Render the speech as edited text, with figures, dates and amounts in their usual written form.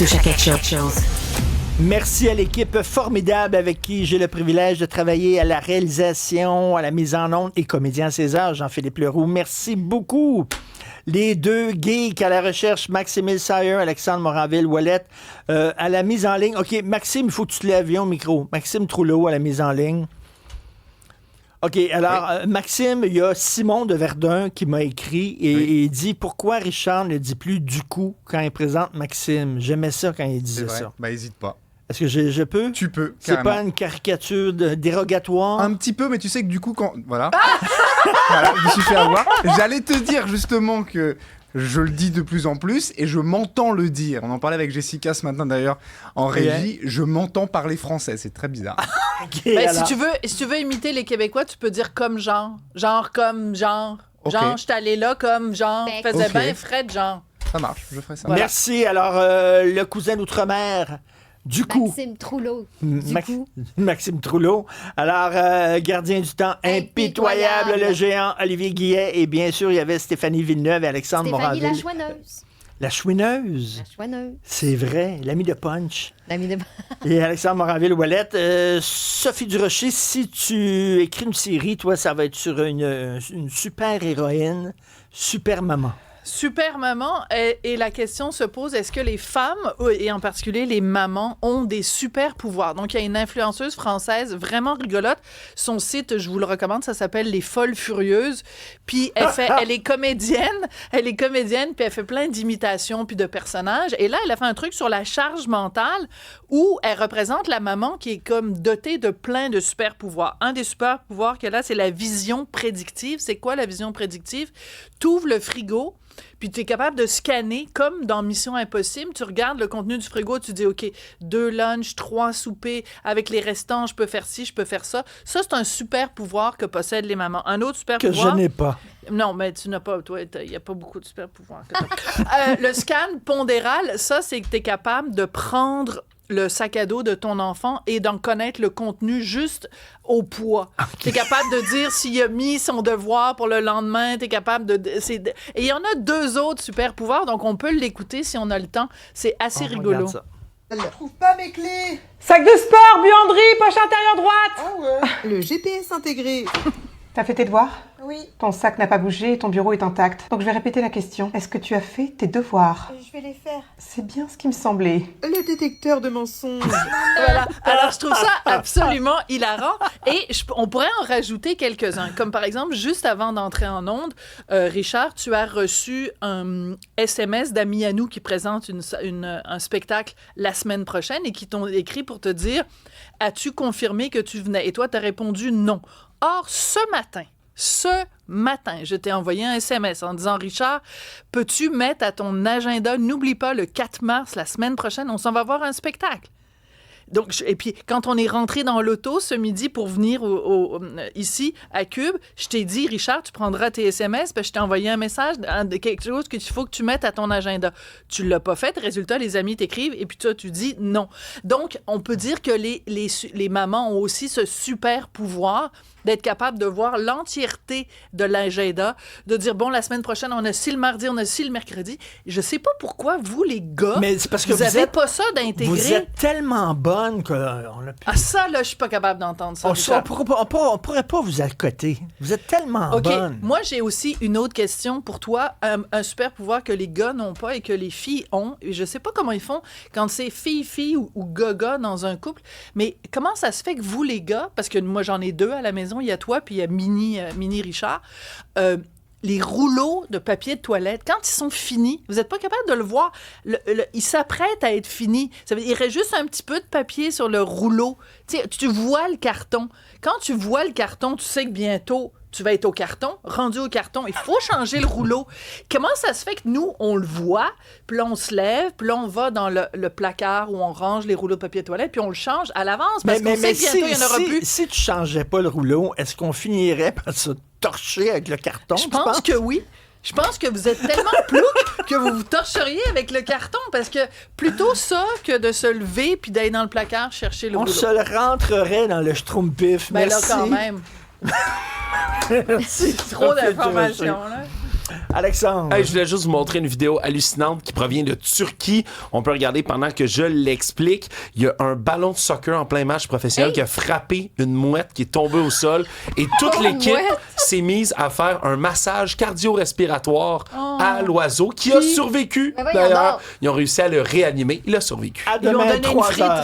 Touche à quelque chose. Merci à l'équipe formidable avec qui j'ai le privilège de travailler à la réalisation, à la mise en onde et comédien César, Jean-Philippe Leroux. Merci beaucoup. Les deux geeks à la recherche, Maxime Sayer, Alexandre Moranville-Ouellette, à la mise en ligne. OK, Maxime, il faut que tu te lèves, viens au micro. Maxime Trouleau à la mise en ligne. OK, alors, oui. Maxime, il y a Simon de Verdun qui m'a écrit et il dit « Pourquoi Richard ne dit plus du coup quand il présente Maxime? » J'aimais ça quand il disait ça. Ben, hésite pas. Est-ce que je peux? Tu peux, C'est carrément. pas une caricature dérogatoire? Un petit peu, mais tu sais que du coup, quand... Voilà. Voilà, je me suis fait avoir. J'allais te dire justement que je le dis de plus en plus et je m'entends le dire. On en parlait avec Jessica ce matin d'ailleurs en régie. Je m'entends parler français, c'est très bizarre. Okay, ben, si tu veux imiter les Québécois, tu peux dire comme genre. Genre comme genre. Okay. Genre, je suis allé là comme genre. Faisait bien frais de genre. Ça marche, je ferai ça. Voilà. Merci. Alors, le cousin d'outre-mer... Du coup. Maxime Trouleau. Maxime Trouleau. Alors, gardien du temps impitoyable, le géant Olivier Guillet. Et bien sûr, il y avait Stéphanie Villeneuve et Alexandre Moranville. La chouineuse. La chouineuse. La chouineuse. C'est vrai, l'ami de Punch. L'ami de Et Alexandre Moranville-Ouellette. Sophie Durocher, si tu écris une série, toi, ça va être sur une super héroïne, super maman. Super maman, et la question se pose, est-ce que les femmes, et en particulier les mamans, ont des super pouvoirs? Donc, il y a une influenceuse française vraiment rigolote. Son site, je vous le recommande, ça s'appelle Les Folles Furieuses. Puis, elle est comédienne, puis elle fait plein d'imitations puis de personnages. Et là, elle a fait un truc sur la charge mentale où elle représente la maman qui est comme dotée de plein de super pouvoirs. Un des super pouvoirs qu'elle a, c'est la vision prédictive. C'est quoi la vision prédictive? T'ouvres le frigo, puis tu es capable de scanner, comme dans Mission Impossible, tu regardes le contenu du frigo, tu dis, OK, 2 lunchs, 3 soupers, avec les restants, je peux faire ci, je peux faire ça. Ça, c'est un super pouvoir que possèdent les mamans. Un autre super pouvoir... Que je n'ai pas. Non, mais tu n'as pas... Toi, il n'y a pas beaucoup de super pouvoirs. Le scan pondéral, ça, c'est que tu es capable de prendre le sac à dos de ton enfant et d'en connaître le contenu juste au poids. Okay. T'es capable de dire s'il a mis son devoir pour le lendemain, t'es capable de... Et il y en a 2 autres super pouvoirs, donc on peut l'écouter si on a le temps. C'est assez rigolo. Je ne trouve pas mes clés. Sac de sport, buanderie, poche intérieure droite. Ah ouais. Le GPS intégré. T'as fait tes devoirs? Oui. Ton sac n'a pas bougé et ton bureau est intact. Donc je vais répéter la question. Est-ce que tu as fait tes devoirs? Je vais les faire. C'est bien ce qui me semblait. Le détecteur de mensonges. Voilà. Alors je trouve ça absolument hilarant. Et on pourrait en rajouter quelques-uns. Comme par exemple, juste avant d'entrer en onde, Richard, tu as reçu un SMS d'amis à nous qui présente un spectacle la semaine prochaine et qui t'ont écrit pour te dire « As-tu confirmé que tu venais? » Et toi, tu as répondu « Non ». Or, ce matin, je t'ai envoyé un SMS en disant « Richard, peux-tu mettre à ton agenda, n'oublie pas, le 4 mars, la semaine prochaine, on s'en va voir un spectacle. » Donc, et puis, quand on est rentré dans l'auto ce midi pour venir ici, à Cube, je t'ai dit, Richard, tu prendras tes SMS, parce que je t'ai envoyé un message de quelque chose qu'il faut que tu mettes à ton agenda. Tu l'as pas fait, résultat, les amis t'écrivent, et puis toi, tu dis non. Donc, on peut dire que les mamans ont aussi ce super pouvoir d'être capable de voir l'entièreté de l'agenda, de dire, bon, la semaine prochaine, on a ci le mardi, on a ci le mercredi. Je sais pas pourquoi, vous, les gars, mais c'est parce que vous avez pas ça d'intégrer. Vous êtes tellement bonne qu'on a pu... Ah, ça, là, je suis pas capable d'entendre ça. On pourrait pas vous accoter. Vous êtes tellement bonne. Moi, j'ai aussi une autre question pour toi. Un super pouvoir que les gars n'ont pas et que les filles ont. Et je sais pas comment ils font quand c'est fille-fille ou gars-gars dans un couple, mais comment ça se fait que vous, les gars, parce que moi, j'en ai 2 à la maison, il y a toi puis il y a Mini Richard, les rouleaux de papier de toilette, quand ils sont finis, vous n'êtes pas capable de le voir. Ils s'apprêtent à être finis. Il reste juste un petit peu de papier sur le rouleau. Tu vois le carton. Quand tu vois le carton, tu sais que bientôt, tu vas être au carton. Rendu au carton, il faut changer le rouleau. Comment ça se fait que nous, on le voit, puis là, on se lève, puis là, on va dans le placard où on range les rouleaux de papier de toilette, puis on le change à l'avance, parce qu'on sait que bientôt, il n'y en aura plus. Si tu ne changeais pas le rouleau, est-ce qu'on finirait par se torcher avec le carton? Je pense que oui. Je pense que vous êtes tellement plouc que vous vous torcheriez avec le carton, parce que plutôt ça que de se lever puis d'aller dans le placard chercher le rouleau. On se le rentrerait dans le schtroumpif. Ben merci. là, quand même. Merci. Trop d'informations, là. Alexandre. Hey, je voulais juste vous montrer une vidéo hallucinante qui provient de Turquie. On peut regarder pendant que je l'explique. Il y a un ballon de soccer en plein match professionnel qui a frappé une mouette qui est tombée au sol et toute l'équipe s'est mise à faire un massage cardio-respiratoire à l'oiseau qui a survécu. Ben voyons D'ailleurs, donc. ils ont réussi à le réanimer. Il a survécu. À Ils lui ont demain, donné une 3 frite. heures.